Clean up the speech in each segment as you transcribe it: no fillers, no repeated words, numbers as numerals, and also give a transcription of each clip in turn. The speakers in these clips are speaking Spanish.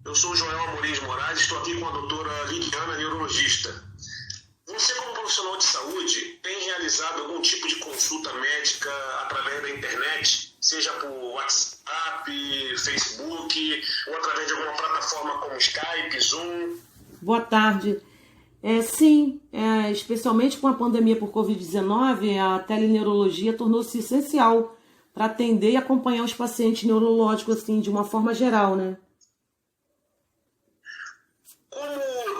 Eu sou o Joel Amorim de Moraes, estou aqui com a doutora Lidiana, neurologista. Você, como profissional de saúde, tem realizado algum tipo de consulta médica através da internet, seja por WhatsApp, Facebook, ou através de alguma plataforma como Skype, Zoom? Boa tarde. Sim, especialmente com a pandemia por Covid-19, a teleneurologia tornou-se essencial para atender e acompanhar os pacientes neurológicos assim, de uma forma geral, né?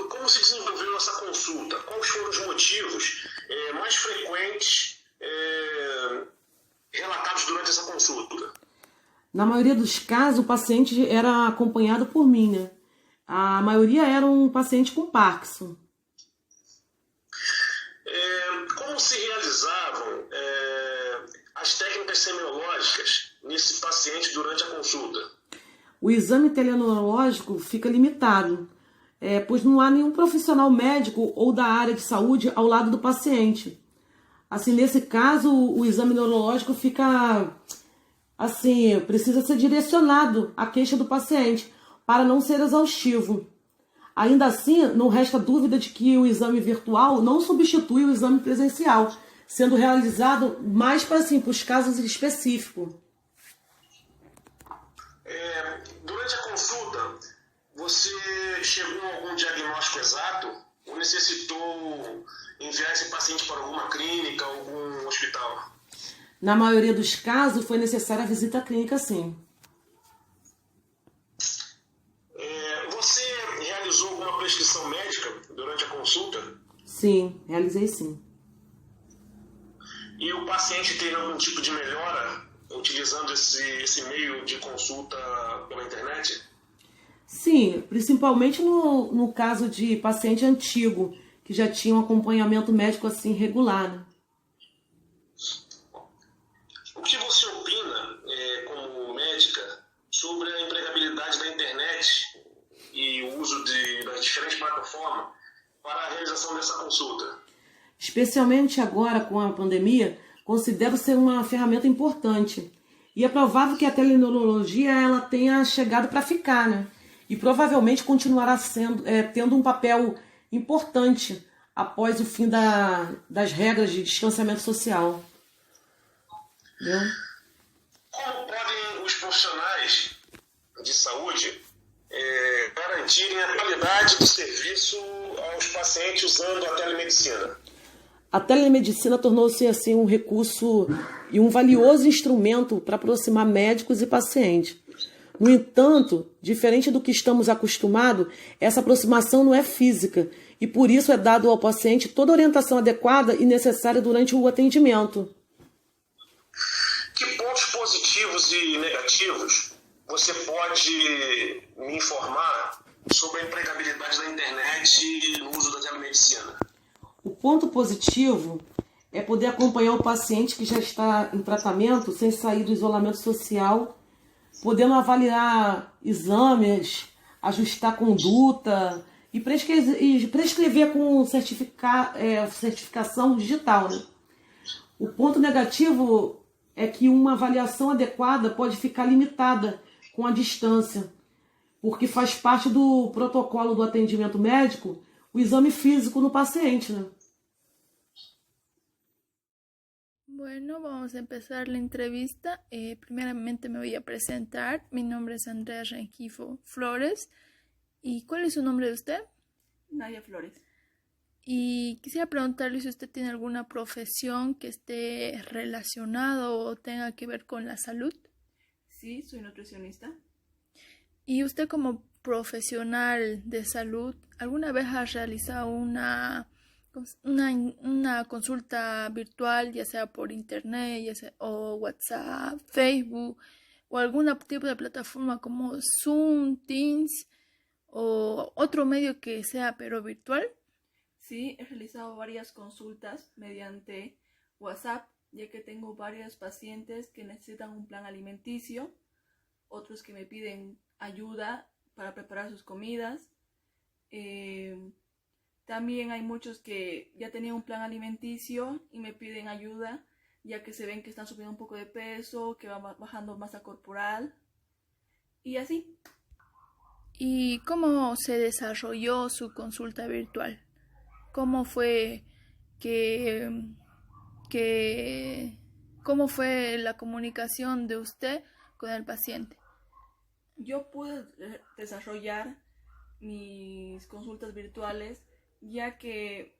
Como se desenvolveu essa consulta? Quais foram os motivos mais frequentes relatados durante essa consulta? Na maioria dos casos, o paciente era acompanhado por mim, né? A maioria era um paciente com Parkinson. Como se realizavam as técnicas semiológicas nesse paciente durante a consulta? O exame teleneurológico fica limitado, pois não há nenhum profissional médico ou da área de saúde ao lado do paciente. Assim, nesse caso, o exame neurológico fica, assim, precisa ser direcionado à queixa do paciente para não ser exaustivo. Ainda assim, não resta dúvida de que o exame virtual não substitui o exame presencial, sendo realizado mais para os casos específicos. Durante a consulta, você chegou a algum diagnóstico exato ou necessitou enviar esse paciente para alguma clínica, algum hospital? Na maioria dos casos, foi necessária a visita clínica, sim. Você realizou alguma prescrição médica durante a consulta? Sim, realizei sim. E o paciente teve algum tipo de melhora utilizando esse meio de consulta pela internet? Sim, principalmente no caso de paciente antigo, que já tinha um acompanhamento médico assim regular, né? O que você opina, como médica, sobre a empregabilidade da internet e o uso das diferentes plataformas para a realização dessa consulta? Especialmente agora com a pandemia, considero ser uma ferramenta importante. E é provável que a teleneurologia ela tenha chegado para ficar, né? E provavelmente continuará tendo um papel importante após o fim das regras de distanciamento social. Entendeu? Como podem os profissionais de saúde garantirem a qualidade do serviço aos pacientes usando a telemedicina? A telemedicina tornou-se assim um recurso e um valioso instrumento para aproximar médicos e pacientes. No entanto, diferente do que estamos acostumados, essa aproximação não é física e por isso é dado ao paciente toda a orientação adequada e necessária durante o atendimento. Que pontos positivos e negativos você pode me informar sobre a empregabilidade da internet e no uso da telemedicina? O ponto positivo é poder acompanhar o paciente que já está em tratamento sem sair do isolamento social, podendo avaliar exames, ajustar conduta e prescrever com certificação digital, né? O ponto negativo é que uma avaliação adequada pode ficar limitada com a distância, porque faz parte do protocolo do atendimento médico o exame físico no paciente, né? Bueno, vamos a empezar la entrevista. Primeramente me voy a presentar. Mi nombre es Andrea Rengifo Flores. ¿Y cuál es su nombre de usted? Nadia Flores. Y quisiera preguntarle si usted tiene alguna profesión que esté relacionado o tenga que ver con la salud. Sí, soy nutricionista. ¿Y usted como profesional de salud, alguna vez ha realizado una consulta virtual, ya sea por internet, o WhatsApp, Facebook, o algún tipo de plataforma como Zoom, Teams, o otro medio que sea pero virtual? Sí, he realizado varias consultas mediante WhatsApp, ya que tengo varios pacientes que necesitan un plan alimenticio, otros que me piden ayuda para preparar sus comidas. También hay muchos que ya tenían un plan alimenticio y me piden ayuda, ya que se ven que están subiendo un poco de peso, que van bajando masa corporal y así. ¿Y cómo se desarrolló su consulta virtual? ¿Cómo fue que, cómo fue la comunicación de usted con el paciente? Yo pude desarrollar mis consultas virtuales ya que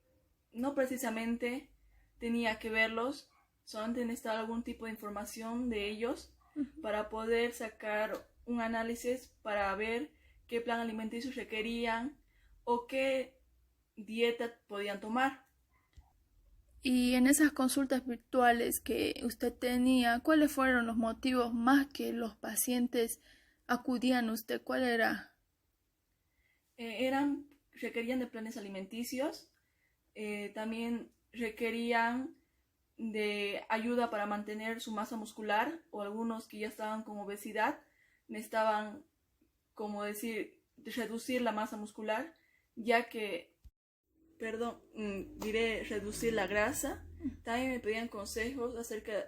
no precisamente tenía que verlos, solamente necesitaba algún tipo de información de ellos para poder sacar un análisis para ver qué plan alimenticio requerían o qué dieta podían tomar. Y en esas consultas virtuales que usted tenía, ¿cuáles fueron los motivos más que los pacientes acudían a usted? ¿Cuál era? Requerían de planes alimenticios, también requerían de ayuda para mantener su masa muscular, o algunos que ya estaban con obesidad necesitaban, como decir, reducir la masa muscular, ya que, reducir la grasa. También me pedían consejos acerca de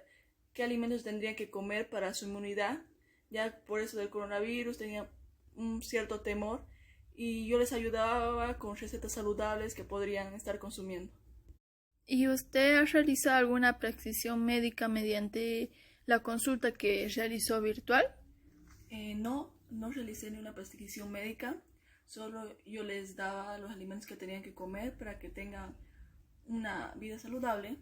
qué alimentos tendrían que comer para su inmunidad, ya por eso del coronavirus tenían un cierto temor y yo les ayudaba con recetas saludables que podrían estar consumiendo. ¿Y usted ha realizado alguna prescripción médica mediante la consulta que realizó virtual? No realicé ni una prescripción médica, solo yo les daba los alimentos que tenían que comer para que tengan una vida saludable.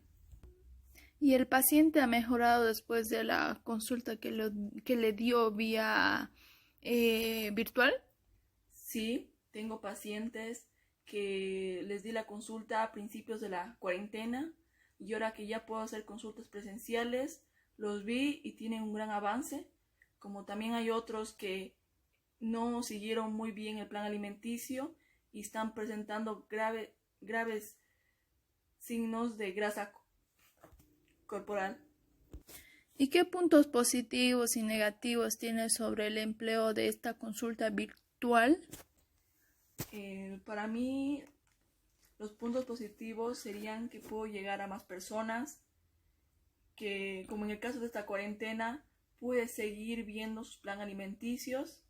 ¿Y el paciente ha mejorado después de la consulta que le dio vía virtual? Sí, tengo pacientes que les di la consulta a principios de la cuarentena y ahora que ya puedo hacer consultas presenciales, los vi y tienen un gran avance, como también hay otros que no siguieron muy bien el plan alimenticio y están presentando graves signos de grasa corporal. ¿Y qué puntos positivos y negativos tiene sobre el empleo de esta consulta virtual? Para mí, los puntos positivos serían que puedo llegar a más personas, que como en el caso de esta cuarentena, pude seguir viendo sus planes alimenticios.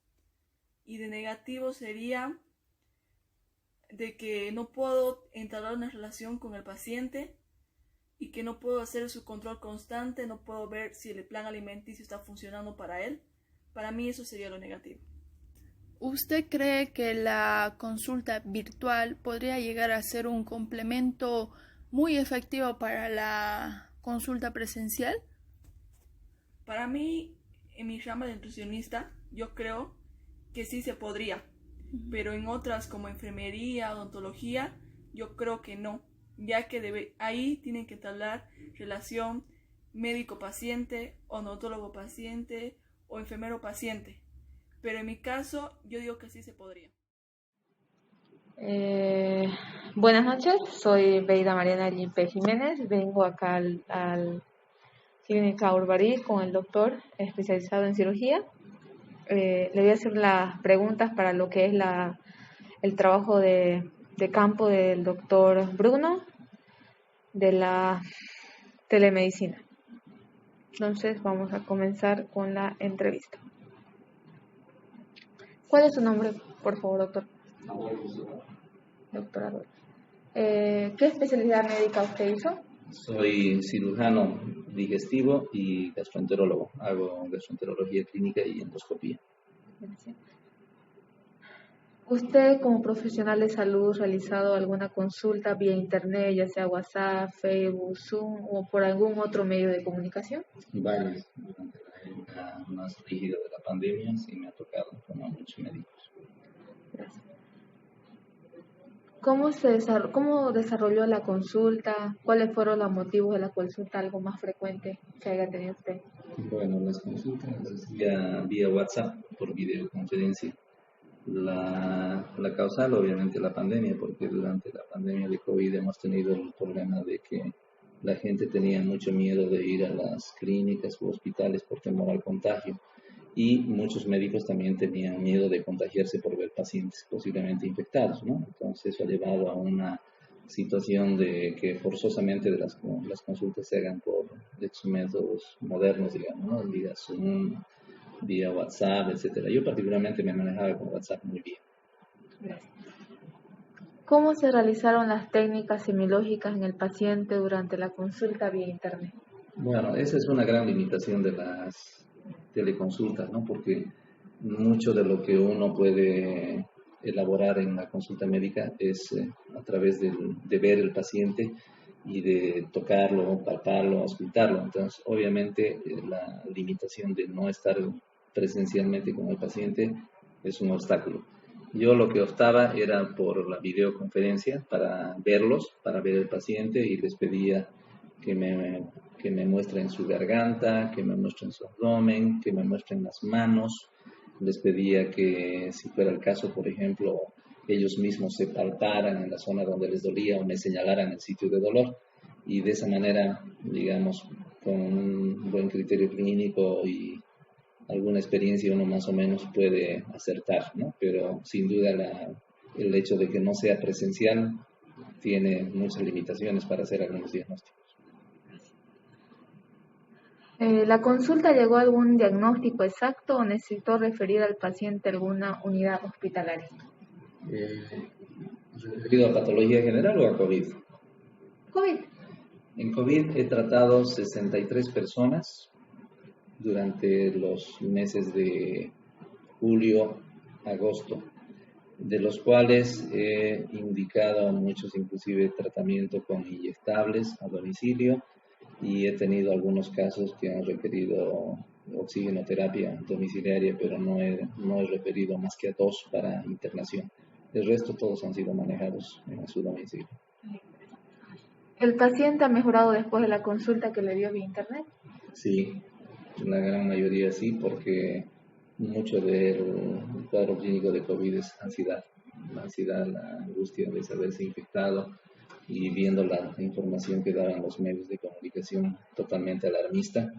Y de negativo sería de que no puedo entablar una relación con el paciente y que no puedo hacer su control constante, no puedo ver si el plan alimenticio está funcionando para él. Para mí eso sería lo negativo. ¿Usted cree que la consulta virtual podría llegar a ser un complemento muy efectivo para la consulta presencial? Para mí, en mi rama de nutricionista, yo creo que sí se podría, pero en otras como enfermería, odontología, yo creo que no, ya que ahí tienen que entablar relación médico-paciente, odontólogo-paciente o enfermero-paciente. Pero en mi caso, yo digo que sí se podría. Buenas noches, soy Beida Mariana Limpe Jiménez. Vengo acá al Clínica Urbarí con el doctor especializado en cirugía. Le voy a hacer las preguntas para lo que es el trabajo de campo del doctor Bruno de la telemedicina. Entonces vamos a comenzar con la entrevista. ¿Cuál es su nombre, por favor, doctor? Doctor Adolfo. ¿Qué especialidad médica usted hizo? Soy cirujano digestivo y gastroenterólogo. Hago gastroenterología clínica y endoscopía. Gracias. ¿Usted como profesional de salud ha realizado alguna consulta vía internet, ya sea WhatsApp, Facebook, Zoom o por algún otro medio de comunicación? Varios. Durante la época más rígida de la pandemia sí me ha tocado con muchos médicos. Gracias. ¿Cómo desarrolló la consulta? ¿Cuáles fueron los motivos de la consulta algo más frecuente que haya tenido usted? Bueno, las consultas las hacía vía WhatsApp por videoconferencia. La causal, obviamente, la pandemia, porque durante la pandemia de COVID hemos tenido el problema de que la gente tenía mucho miedo de ir a las clínicas u hospitales por temor al contagio. Y muchos médicos también tenían miedo de contagiarse por ver pacientes posiblemente infectados, ¿no? Entonces eso ha llevado a una situación de que forzosamente las consultas se hagan por estos métodos modernos, digamos, ¿no? Vía Zoom vía WhatsApp, etcétera. Yo particularmente me manejaba con WhatsApp muy bien. Gracias. ¿Cómo se realizaron las técnicas semiológicas en el paciente durante la consulta vía internet? Bueno, esa es una gran limitación de las teleconsultas, ¿no? Porque mucho de lo que uno puede elaborar en la consulta médica es a través de ver el paciente y de tocarlo, palparlo, auscultarlo. Entonces, obviamente, la limitación de no estar presencialmente con el paciente es un obstáculo. Yo lo que optaba era por la videoconferencia para verlos, para ver el paciente, y les pedía que me muestren su garganta, que me muestren su abdomen, que me muestren las manos. Les pedía que, si fuera el caso, por ejemplo, ellos mismos se palparan en la zona donde les dolía o me señalaran el sitio de dolor. Y de esa manera, digamos, con un buen criterio clínico y alguna experiencia, uno más o menos puede acertar, ¿no? Pero sin duda el hecho de que no sea presencial tiene muchas limitaciones para hacer algunos diagnósticos. ¿La consulta llegó a algún diagnóstico exacto o necesitó referir al paciente a alguna unidad hospitalaria? ¿Referido a patología general o a COVID? COVID. En COVID he tratado 63 personas durante los meses de julio, agosto, de los cuales he indicado a muchos inclusive tratamiento con inyectables a domicilio, y he tenido algunos casos que han requerido oxigenoterapia domiciliaria, pero no he referido más que a 2 para internación. El resto todos han sido manejados en su domicilio. ¿El paciente ha mejorado después de la consulta que le dio vía internet? Sí, la gran mayoría sí, porque mucho del cuadro clínico de COVID es ansiedad. La ansiedad, la angustia de saberse infectado, y viendo la información que daban los medios de comunicación totalmente alarmista,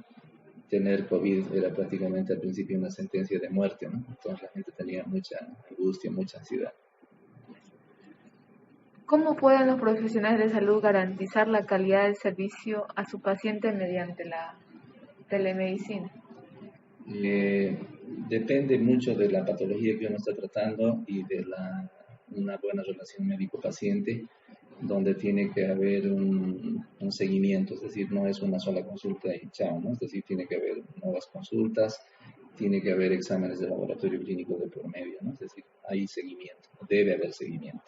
tener COVID era prácticamente al principio una sentencia de muerte, ¿no? Entonces la gente tenía mucha angustia, mucha ansiedad. ¿Cómo pueden los profesionales de salud garantizar la calidad del servicio a su paciente mediante la telemedicina? Depende mucho de la patología que uno está tratando y de una buena relación médico-paciente, donde tiene que haber un seguimiento, es decir, no es una sola consulta y chao, ¿no? Es decir, tiene que haber nuevas consultas, tiene que haber exámenes de laboratorio clínico de por medio, ¿no? Es decir, hay seguimiento, debe haber seguimiento.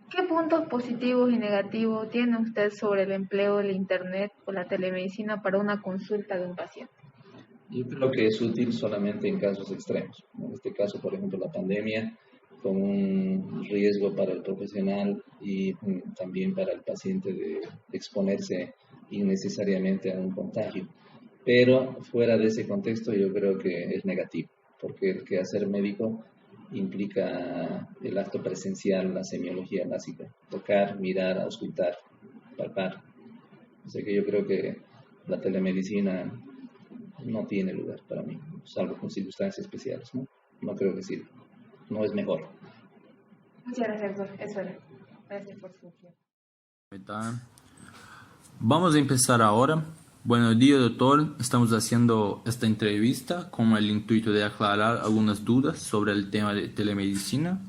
¿Qué puntos positivos y negativos tiene usted sobre el empleo del Internet o la telemedicina para una consulta de un paciente? Yo creo que es útil solamente en casos extremos. En este caso, por ejemplo, la pandemia, con un riesgo para el profesional y también para el paciente de exponerse innecesariamente a un contagio. Pero fuera de ese contexto yo creo que es negativo, porque el quehacer médico implica el acto presencial, la semiología básica, tocar, mirar, auscultar, palpar. O sea que yo creo que la telemedicina no tiene lugar para mí, salvo con circunstancias especiales, ¿no? No creo que sirva. No es mejor. Muchas gracias, doctor. Eso era. Gracias por su tiempo. Vamos a empezar ahora. Buenos días, doctor. Estamos haciendo esta entrevista con el intuito de aclarar algunas dudas sobre el tema de telemedicina.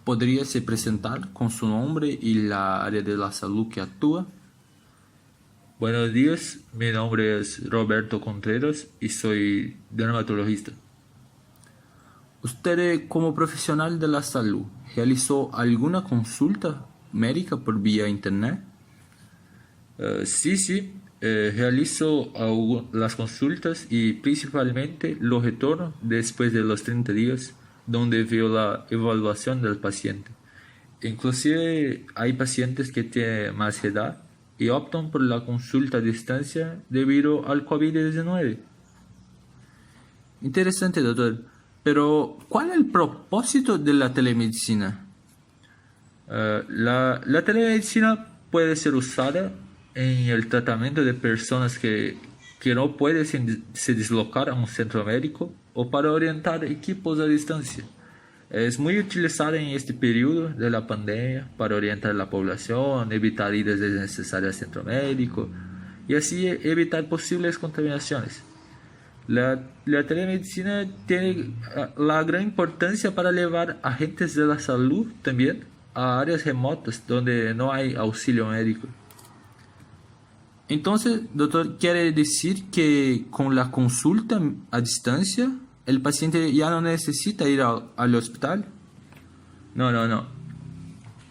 ¿Podría se presentar con su nombre y la área de la salud que actúa? Buenos días, mi nombre es Roberto Contreras y soy dermatologista. ¿Usted, como profesional de la salud, realizó alguna consulta médica por vía internet? Sí, realizo las consultas y principalmente los retornos después de los 30 días, donde veo la evaluación del paciente. Inclusive hay pacientes que tienen más edad y optan por la consulta a distancia debido al COVID-19. Interesante, doctor. Pero, ¿cuál es el propósito de la telemedicina? La telemedicina puede ser usada en el tratamiento de personas que no pueden se deslocar a un centro médico o para orientar equipos a distancia. Es muy utilizada en este periodo de la pandemia para orientar a la población, evitar idas desnecesarias al centro médico y así evitar posibles contaminaciones. La telemedicina tiene la gran importancia para llevar agentes de la salud también a áreas remotas donde no hay auxilio médico. Entonces, doctor, ¿quiere decir que con la consulta a distancia el paciente ya no necesita ir al hospital? No.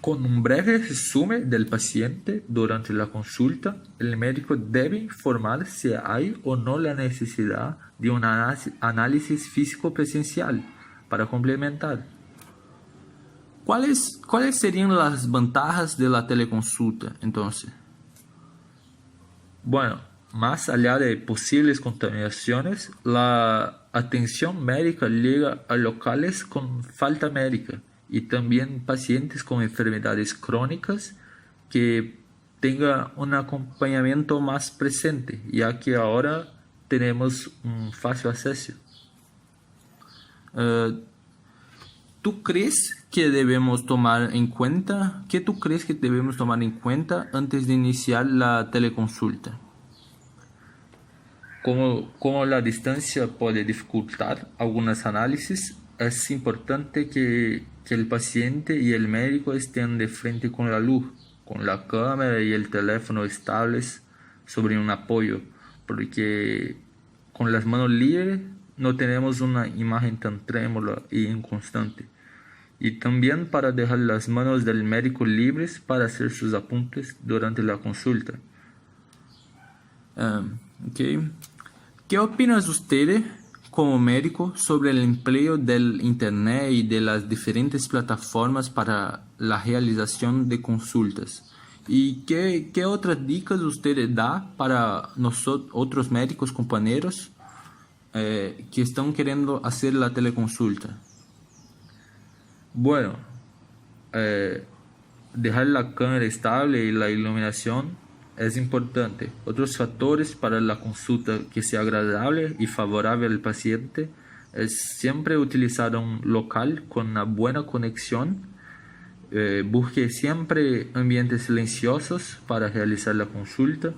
Con un breve resumen del paciente durante la consulta, el médico debe informar si hay o no la necesidad de un análisis físico presencial para complementar. ¿Cuáles serían las ventajas de la teleconsulta, entonces? Bueno, más allá de posibles contaminaciones, la atención médica llega a locales con falta médica y también pacientes con enfermedades crónicas que tengan un acompañamiento más presente, ya que ahora tenemos un fácil acceso. ¿Tú crees que debemos tomar en cuenta? ¿Qué tú crees que debemos tomar en cuenta antes de iniciar la teleconsulta? Como la distancia puede dificultar algunos análisis, es importante que el paciente y el médico estén de frente con la luz, con la cámara y el teléfono estables sobre un apoyo, porque con las manos libres no tenemos una imagen tan trémula y inconstante. Y también para dejar las manos del médico libres para hacer sus apuntes durante la consulta. Okay. ¿Qué opinas usted como médico sobre el empleo del Internet y de las diferentes plataformas para la realización de consultas? ¿Y qué otras dicas usted da para nosotros, otros médicos compañeros que están queriendo hacer la teleconsulta? Bueno, dejar la cámara estable y la iluminación es importante. Otros factores para la consulta que sea agradable y favorable al paciente es siempre utilizar un local con una buena conexión. Busque siempre ambientes silenciosos para realizar la consulta.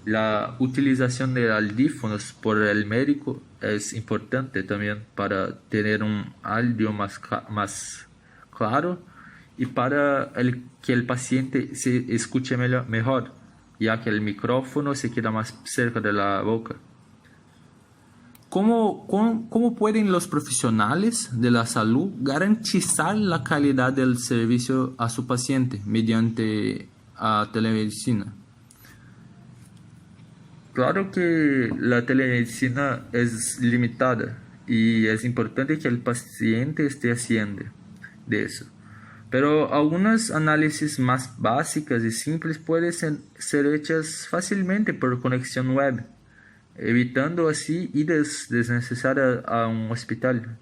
La utilización de audífonos por el médico es importante también para tener un audio más claro y para que el paciente se escuche mejor, ya que el micrófono se queda más cerca de la boca. ¿Cómo pueden los profesionales de la salud garantizar la calidad del servicio a su paciente mediante la telemedicina? Claro que la telemedicina es limitada y es importante que el paciente esté haciendo de eso. Pero algunos análisis más básicas y simples pueden ser hechas fácilmente por conexión web, evitando así idas desnecesarias a un hospital.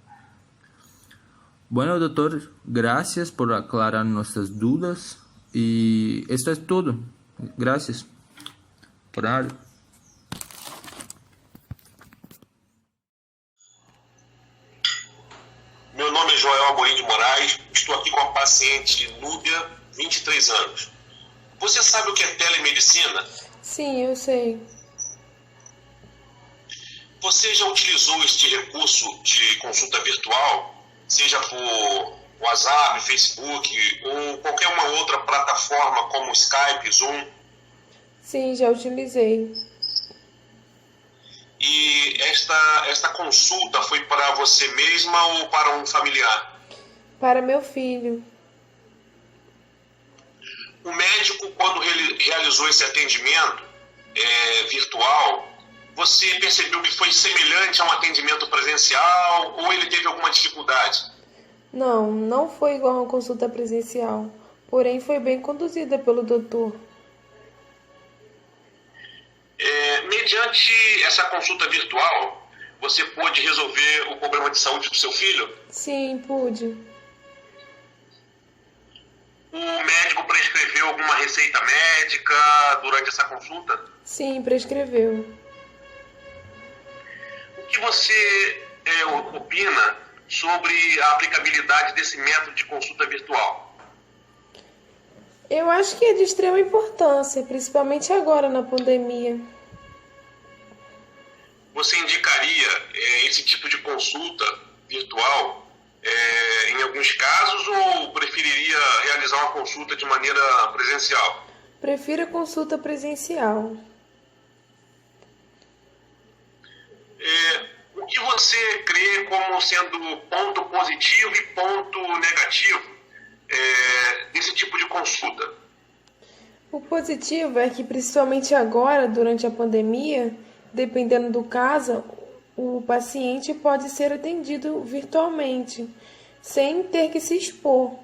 Bueno, doctor, gracias por aclarar nuestras dudas y esto es todo. Gracias. Por nada. Meu nome é Joel Amorim de Moraes, estou aqui com a paciente Núbia, 23 anos. Você sabe o que é telemedicina? Sim, eu sei. Você já utilizou este recurso de consulta virtual, seja por WhatsApp, Facebook ou qualquer uma outra plataforma como Skype, Zoom? Sim, já utilizei. E esta consulta foi para você mesma ou para um familiar? Para meu filho. O médico, quando realizou esse atendimento virtual, você percebeu que foi semelhante a um atendimento presencial ou ele teve alguma dificuldade? Não, não foi igual a uma consulta presencial, porém foi bem conduzida pelo doutor. Mediante essa consulta virtual, você pôde resolver o problema de saúde do seu filho? Sim, pude. O médico prescreveu alguma receita médica durante essa consulta? Sim, prescreveu. O que você opina sobre a aplicabilidade desse método de consulta virtual? Eu acho que é de extrema importância, principalmente agora na pandemia. você indicaria esse tipo de consulta virtual em alguns casos ou preferiria realizar uma consulta de maneira presencial? Prefiro a consulta presencial. O que você crê como sendo ponto positivo e ponto negativo desse tipo de consulta? O positivo é que, principalmente agora, durante a pandemia, dependendo do caso, o paciente pode ser atendido virtualmente, sem ter que se expor.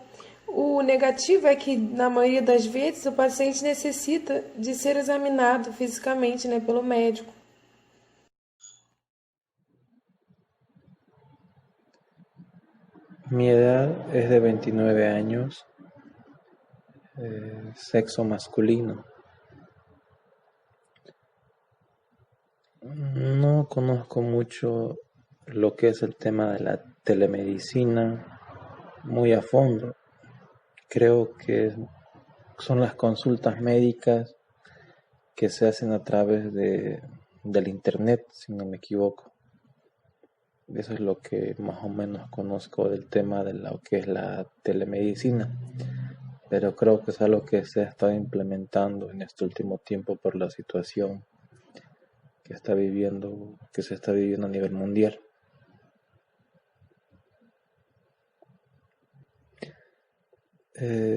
O negativo é que, na maioria das vezes, o paciente necessita de ser examinado fisicamente, pelo médico. Mi edad es de 29 años, sexo masculino. No conozco mucho lo que es el tema de la telemedicina muy a fondo. Creo que son las consultas médicas que se hacen a través del internet, si no me equivoco. Eso es lo que más o menos conozco del tema de lo que es la telemedicina, pero creo que es algo que se ha estado implementando en este último tiempo por la situación que se está viviendo a nivel mundial.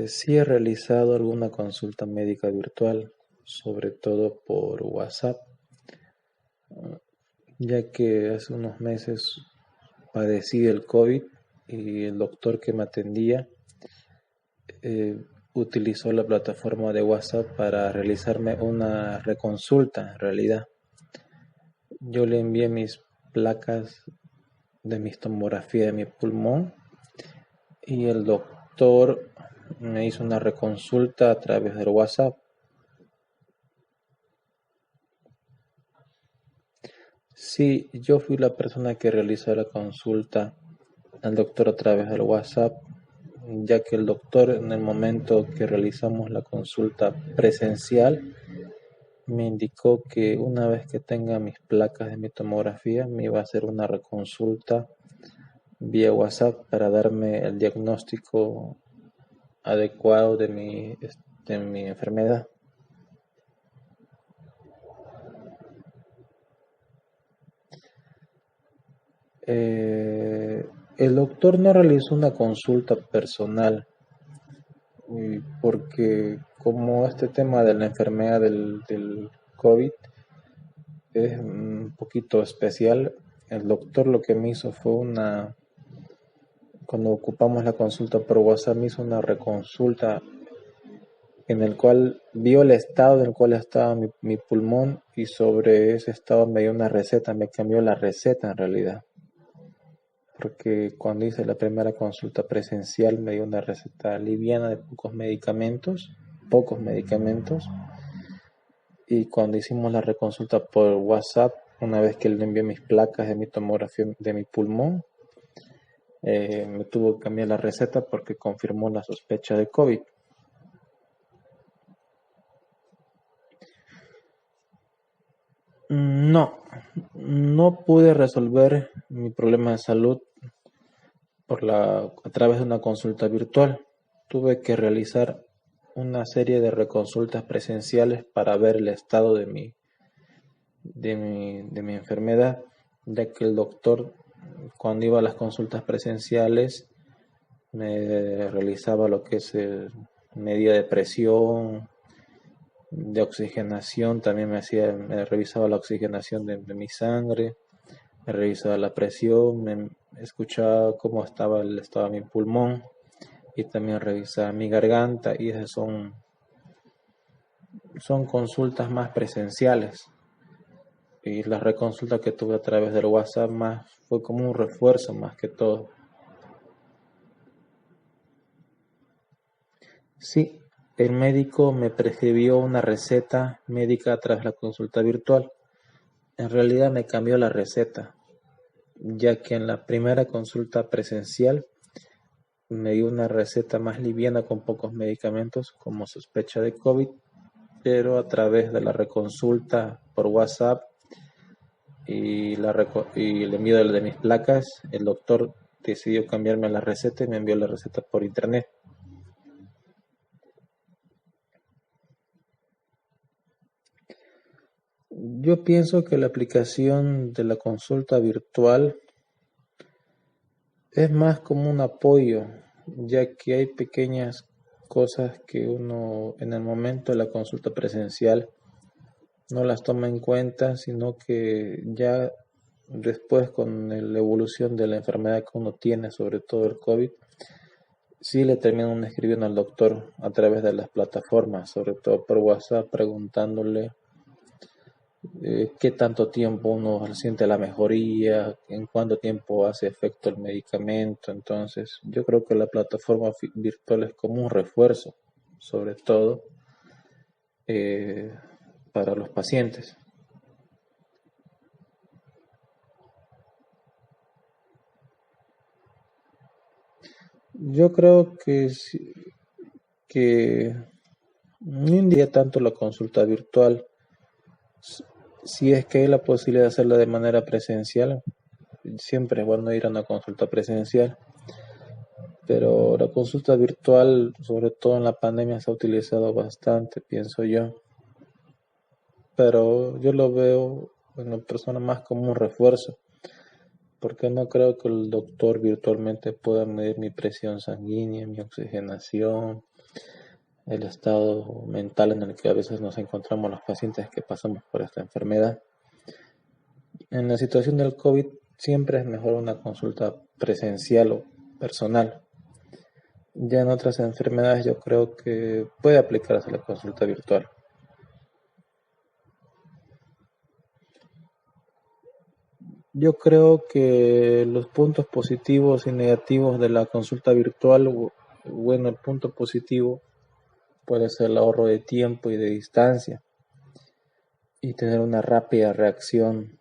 Sí he realizado alguna consulta médica virtual, sobre todo por WhatsApp, ya que hace unos meses padecí el COVID y el doctor que me atendía utilizó la plataforma de WhatsApp para realizarme una reconsulta. En realidad, yo le envié mis placas de mi tomografía de mi pulmón y el doctor me hizo una reconsulta a través del WhatsApp. Sí, yo fui la persona que realizó la consulta al doctor a través del WhatsApp, ya que el doctor, en el momento que realizamos la consulta presencial, me indicó que una vez que tenga mis placas de mi tomografía me iba a hacer una reconsulta vía WhatsApp para darme el diagnóstico adecuado de mi enfermedad. El doctor no realizó una consulta personal porque como este tema de la enfermedad del COVID es un poquito especial, el doctor lo que me hizo fue cuando ocupamos la consulta por WhatsApp, me hizo una reconsulta en el cual vio el estado en el cual estaba mi pulmón y sobre ese estado me dio una receta, me cambió la receta en realidad. Porque cuando hice la primera consulta presencial me dio una receta liviana de pocos medicamentos, y cuando hicimos la reconsulta por WhatsApp, una vez que le envié mis placas de mi tomografía de mi pulmón, me tuvo que cambiar la receta porque confirmó la sospecha de COVID. No pude resolver mi problema de salud a través de una consulta virtual. Tuve que realizar una serie de reconsultas presenciales para ver el estado de mi enfermedad, ya que el doctor, cuando iba a las consultas presenciales, me realizaba lo que es medida de presión, de oxigenación, también me revisaba la oxigenación de mi sangre, me revisaba la presión, me escuchaba cómo estaba el estado de mi pulmón y también revisaba mi garganta, y esas son consultas más presenciales. Y la reconsulta que tuve a través del WhatsApp fue como un refuerzo más que todo. Sí, el médico me prescribió una receta médica a través de la consulta virtual. En realidad me cambió la receta, ya que en la primera consulta presencial me dio una receta más liviana con pocos medicamentos como sospecha de COVID, pero a través de la reconsulta por WhatsApp y el envío de mis placas, el doctor decidió cambiarme la receta y me envió la receta por internet. Yo pienso que la aplicación de la consulta virtual es más como un apoyo, ya que hay pequeñas cosas que uno en el momento de la consulta presencial no las toma en cuenta, sino que ya después con la evolución de la enfermedad que uno tiene, sobre todo el COVID, sí le terminan escribiendo al doctor a través de las plataformas, sobre todo por WhatsApp, preguntándole qué tanto tiempo uno siente la mejoría, en cuánto tiempo hace efecto el medicamento. Entonces, yo creo que la plataforma virtual es como un refuerzo, sobre todo para los pacientes. Yo creo que no indica tanto la consulta virtual. Si es que hay la posibilidad de hacerla de manera presencial, siempre es bueno ir a una consulta presencial, pero la consulta virtual, sobre todo en la pandemia, se ha utilizado bastante, pienso yo. Pero yo lo veo en la persona más como un refuerzo, porque no creo que el doctor virtualmente pueda medir mi presión sanguínea, mi oxigenación, el estado mental en el que a veces nos encontramos los pacientes que pasamos por esta enfermedad. En la situación del COVID siempre es mejor una consulta presencial o personal. Ya en otras enfermedades yo creo que puede aplicarse la consulta virtual. Yo creo que los puntos positivos y negativos de la consulta virtual, bueno, el punto positivo puede ser el ahorro de tiempo y de distancia y tener una rápida reacción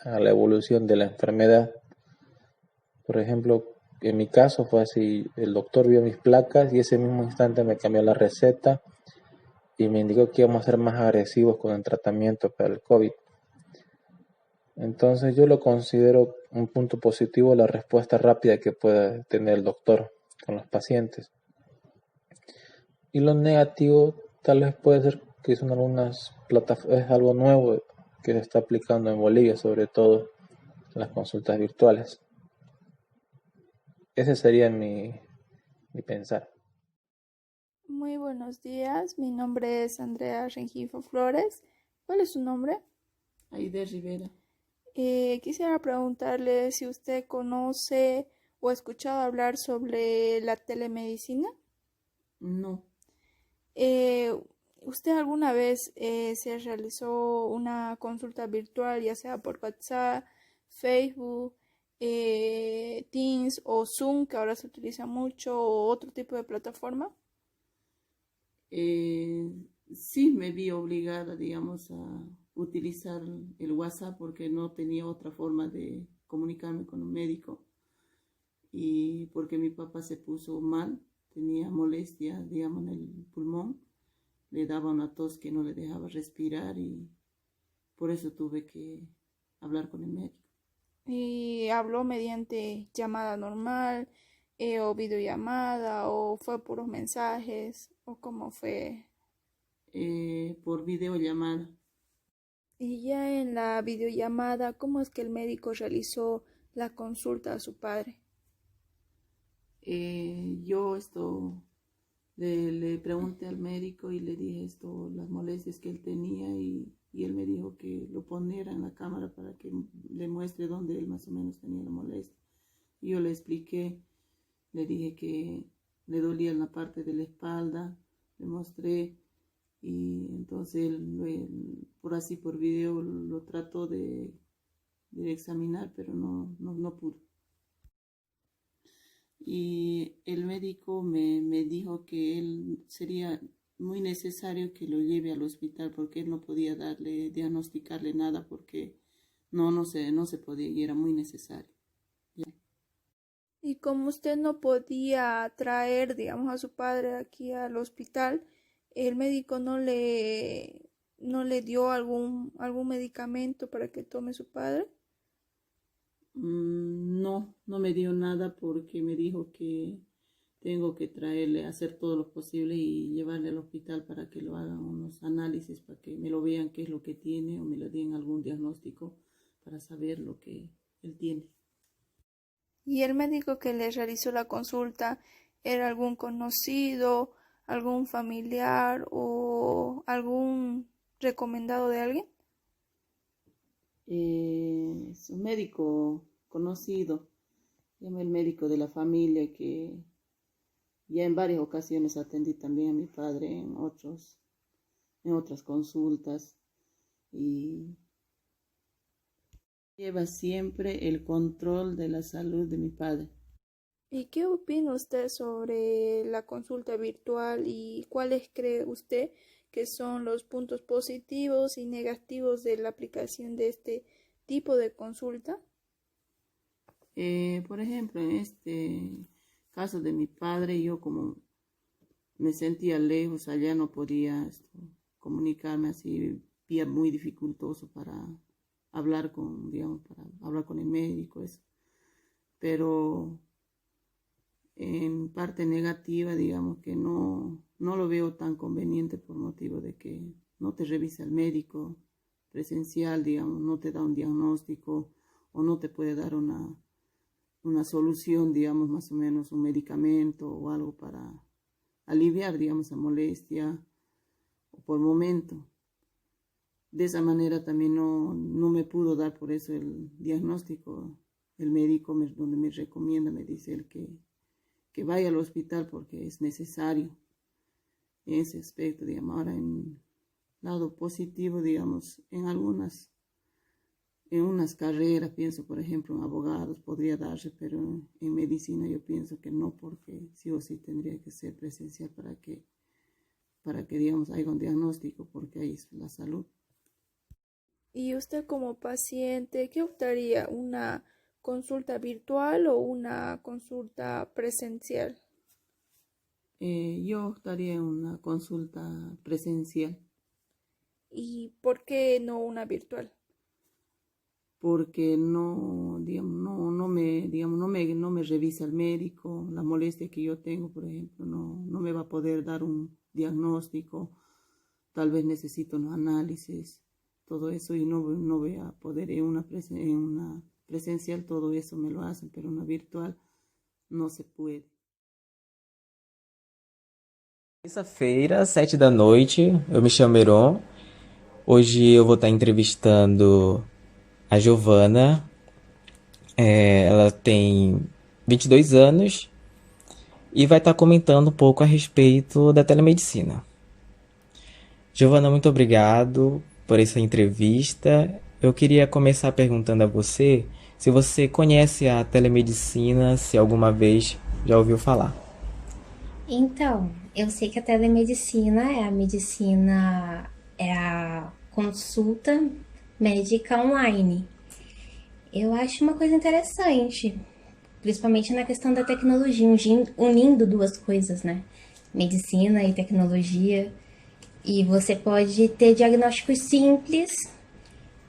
a la evolución de la enfermedad. Por ejemplo, en mi caso fue así, el doctor vio mis placas y ese mismo instante me cambió la receta y me indicó que íbamos a ser más agresivos con el tratamiento para el COVID. Entonces yo lo considero un punto positivo la respuesta rápida que pueda tener el doctor con los pacientes. Y lo negativo tal vez puede ser que son algunas plataformas, es algo nuevo que se está aplicando en Bolivia, sobre todo las consultas virtuales. Ese sería mi pensar. Muy buenos días, mi nombre es Andrea Rengifo Flores. ¿Cuál es su nombre? Aide Rivera. Quisiera preguntarle si usted conoce o ha escuchado hablar sobre la telemedicina. No. ¿Usted alguna vez se realizó una consulta virtual, ya sea por WhatsApp, Facebook, Teams o Zoom, que ahora se utiliza mucho, o otro tipo de plataforma? Sí, me vi obligada, digamos, a utilizar el WhatsApp porque no tenía otra forma de comunicarme con un médico y porque mi papá se puso mal, tenía molestia, digamos, en el pulmón, le daba una tos que no le dejaba respirar y por eso tuve que hablar con el médico. ¿Y habló mediante llamada normal o videollamada o fue puros mensajes o cómo fue? Por videollamada. Y ya en la videollamada, ¿cómo es que el médico realizó la consulta a su padre? Yo le pregunté al médico y le dije las molestias que él tenía y él me dijo que lo poniera en la cámara para que le muestre dónde él más o menos tenía la molestia. Y yo le expliqué, le dije que le dolía en la parte de la espalda, le mostré y entonces él por video lo trató de examinar, pero no pudo. Y el médico me dijo que él sería muy necesario que lo lleve al hospital porque él no podía diagnosticarle nada porque no se podía y era muy necesario. ¿Ya? Y como usted no podía traer, digamos, a su padre aquí al hospital, el médico no le no le dio algún medicamento para que tome su padre? No, no me dio nada porque me dijo que tengo que traerle, hacer todo lo posible y llevarle al hospital para que lo hagan unos análisis, para que me lo vean qué es lo que tiene o me le den algún diagnóstico para saber lo que él tiene. ¿Y el médico que le realizó la consulta era algún conocido, algún familiar o algún recomendado de alguien? Es un médico conocido, llama el médico de la familia que ya en varias ocasiones atendí también a mi padre en otras consultas y lleva siempre el control de la salud de mi padre. ¿Y qué opina usted sobre la consulta virtual y cuáles cree usted que son los puntos positivos y negativos de la aplicación de este tipo de consulta? Por ejemplo, en este caso de mi padre, yo como me sentía lejos, allá no podía comunicarme así, vía muy dificultoso para hablar con el médico, eso. Pero en parte negativa, digamos que no lo veo tan conveniente por motivo de que no te revisa el médico presencial, digamos, no te da un diagnóstico o no te puede dar una solución, digamos, más o menos un medicamento o algo para aliviar, digamos, la molestia o por momento. De esa manera también no me pudo dar por eso el diagnóstico. El médico donde me recomienda, me dice él que vaya al hospital porque es necesario en ese aspecto, digamos. Ahora en lado positivo, digamos, en unas carreras, pienso por ejemplo en abogados podría darse, pero en medicina yo pienso que no, porque sí o sí tendría que ser presencial para que digamos haya un diagnóstico, porque ahí es la salud. ¿Y usted como paciente, qué optaría? ¿Una consulta virtual o una consulta presencial? Yo optaría en una consulta presencial. ¿Y por qué no una virtual? Porque no me revisa el médico, la molestia que yo tengo, por ejemplo, no me va a poder dar un diagnóstico, tal vez necesito unos análisis, todo eso, y no voy a poder en una presencial, todo eso me lo hacen, pero en una virtual não se puede. Terça-feira, 7 da noite, eu me chamo Heron. Hoje eu vou estar entrevistando a Giovana. Ela tem 22 anos e vai estar comentando um pouco a respeito da telemedicina. Giovana, muito obrigado por essa entrevista. Eu queria começar perguntando a você se você conhece a telemedicina, se alguma vez já ouviu falar. Então, eu sei que a telemedicina é a consulta médica online. Eu acho uma coisa interessante, principalmente na questão da tecnologia, unindo duas coisas, né? Medicina e tecnologia. E você pode ter diagnósticos simples,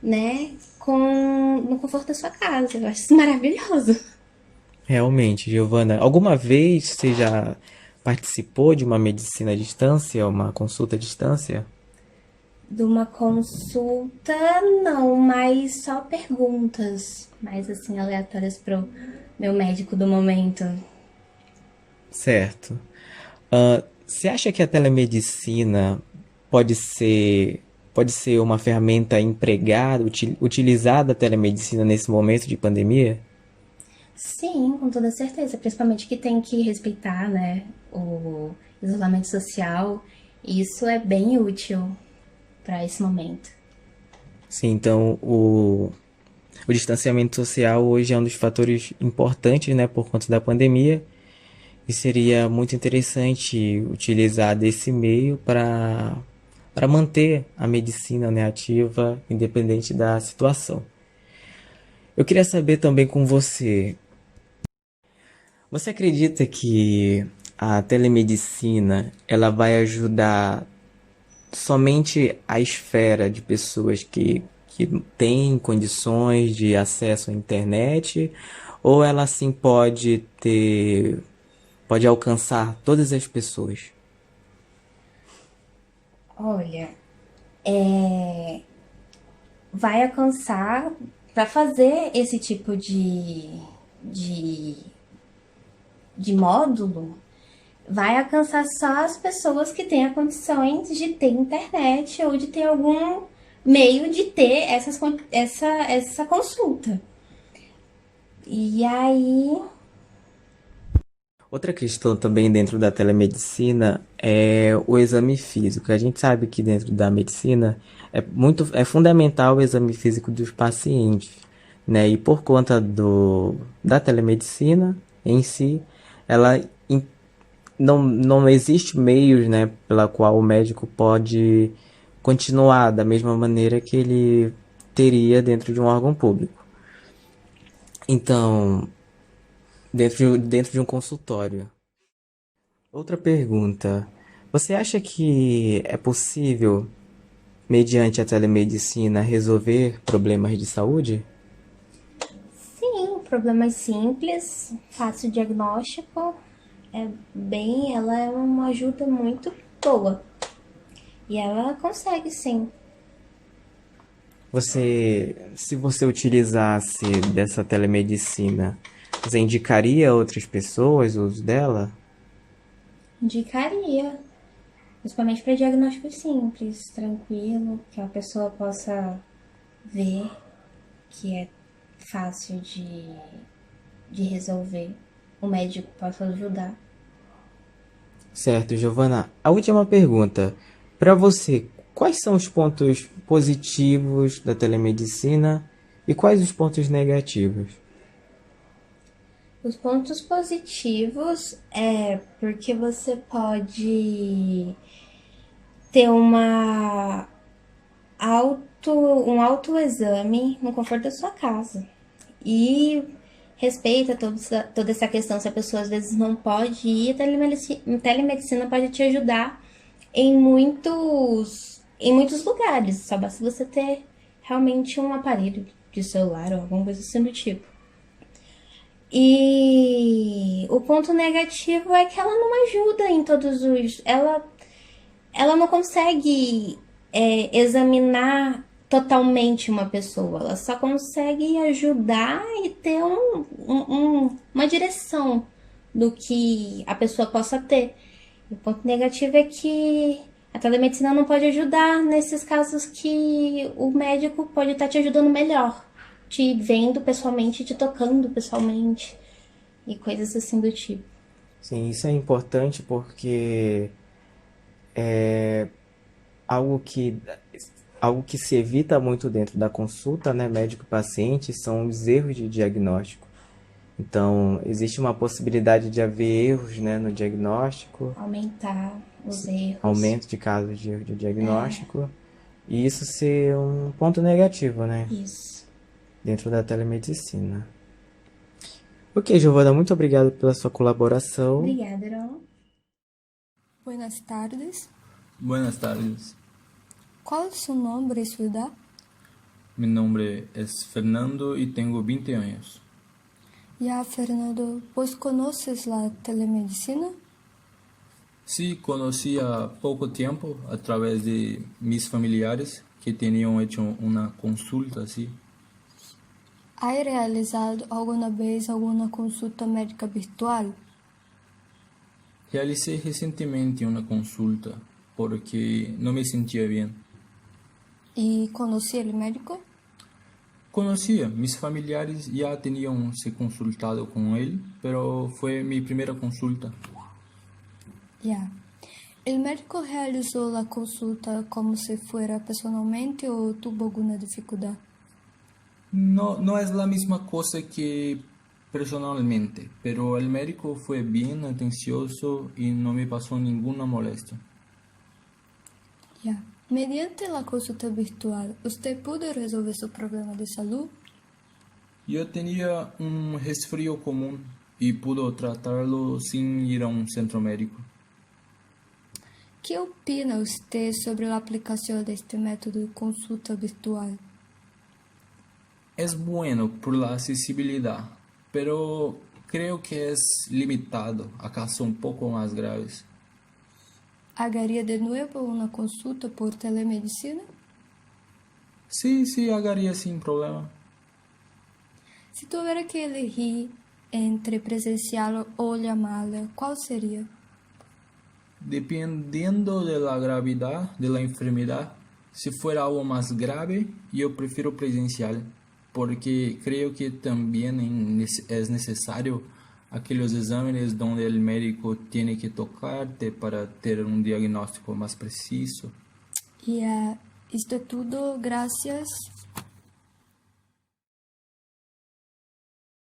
né? No conforto da sua casa. Eu acho isso maravilhoso. Realmente, Giovana, alguma vez você já participou de uma medicina à distância, uma consulta à distância? De uma consulta, não, mas só perguntas mais assim aleatórias pro meu médico do momento. Certo. Você acha que a telemedicina pode ser uma ferramenta empregada, utilizada a telemedicina nesse momento de pandemia? Sim, com toda certeza, principalmente que tem que respeitar, né, o isolamento social. Isso é bem útil para esse momento. Sim, então o distanciamento social hoje é um dos fatores importantes, né, por conta da pandemia, e seria muito interessante utilizar desse meio para manter a medicina, né, ativa, independente da situação. Eu queria saber também com você, você acredita que a telemedicina ela vai ajudar somente a esfera de pessoas que têm condições de acesso à internet, ou ela sim pode alcançar todas as pessoas? Olha, vai alcançar para fazer esse tipo de, de módulo, vai alcançar só as pessoas que têm a condições de ter internet ou de ter algum meio de ter essa consulta. E aí, Outra questão também dentro da telemedicina é o exame físico. A gente sabe que dentro da medicina é fundamental o exame físico dos pacientes, né? E por conta da telemedicina em si, ela não existe meios, né, pela qual o médico pode continuar da mesma maneira que ele teria dentro de um órgão público. Então, dentro de um consultório. Outra pergunta. Você acha que é possível, mediante a telemedicina, resolver problemas de saúde? sim, problemas simples, fácil diagnóstico, ela é uma ajuda muito boa. E ela consegue, sim. Se você utilizasse dessa telemedicina, você indicaria a outras pessoas o uso dela? Indicaria, principalmente para diagnóstico simples, tranquilo, que a pessoa possa ver que é fácil de resolver. O médico possa ajudar. Certo, Giovana. A última pergunta. Para você, quais são os pontos positivos da telemedicina e quais os pontos negativos? Os pontos positivos é porque você pode ter um autoexame no conforto da sua casa. E respeita toda essa questão, se a pessoa às vezes não pode ir, a telemedicina pode te ajudar em muitos lugares. Só basta você ter realmente um aparelho de celular ou alguma coisa assim do tipo. E o ponto negativo é que ela não ajuda em todos os... Ela não consegue examinar totalmente uma pessoa. Ela só consegue ajudar e ter uma direção do que a pessoa possa ter. O ponto negativo é que a telemedicina não pode ajudar nesses casos que o médico pode estar te ajudando melhor, te vendo pessoalmente, te tocando pessoalmente e coisas assim do tipo. Sim, isso é importante porque é algo que, algo que se evita muito dentro da consulta, né, médico-paciente, são os erros de diagnóstico. Então, existe uma possibilidade de haver erros, né, no diagnóstico, Aumentar os erros. aumento de casos de erro de diagnóstico, e isso ser um ponto negativo, né, Isso. dentro da telemedicina. Ok, Giovana, muito obrigado pela sua colaboração. Obrigada, Erol. Buenas tardes. Buenas tardes. ¿Cuál es su nombre y su edad? Mi nombre es Fernando y tengo 20 años. Ya, Fernando, ¿vos conoces la telemedicina? Sí, conocí há pouco tiempo a través de mis familiares que tenían hecho una consulta así. ¿Has realizado alguna vez alguna consulta médica virtual? Realicé recientemente una consulta porque no me sentía bien. ¿Y conocí al médico? Conocía, mis familiares ya tenían se consultado con él, pero fue mi primera consulta. Ya. ¿El médico realizó la consulta como si fuera personalmente o tuvo alguna dificultad? No es la misma cosa que personalmente, pero el médico fue bien atencioso y no me pasó ninguna molestia. Ya. Mediante la consulta virtual, ¿usted pudo resolver su problema de salud? Yo tenía un resfrío común y pude tratarlo sin ir a un centro médico. ¿Qué opina usted sobre la aplicación de este método de consulta virtual? Es bueno por la accesibilidad, pero creo que es limitado a casos un poco más graves. ¿Haría de nuevo una consulta por telemedicina? Sí, haría sin problema. Si tuviera que elegir entre presencial o llamada, ¿cuál sería? Dependiendo de la gravedad de la enfermedad, si fuera algo más grave, yo prefiero presencial, porque creo que también es necesario aquellos exámenes donde el médico tiene que tocarte para tener un diagnóstico más preciso. Y esto es todo. Gracias.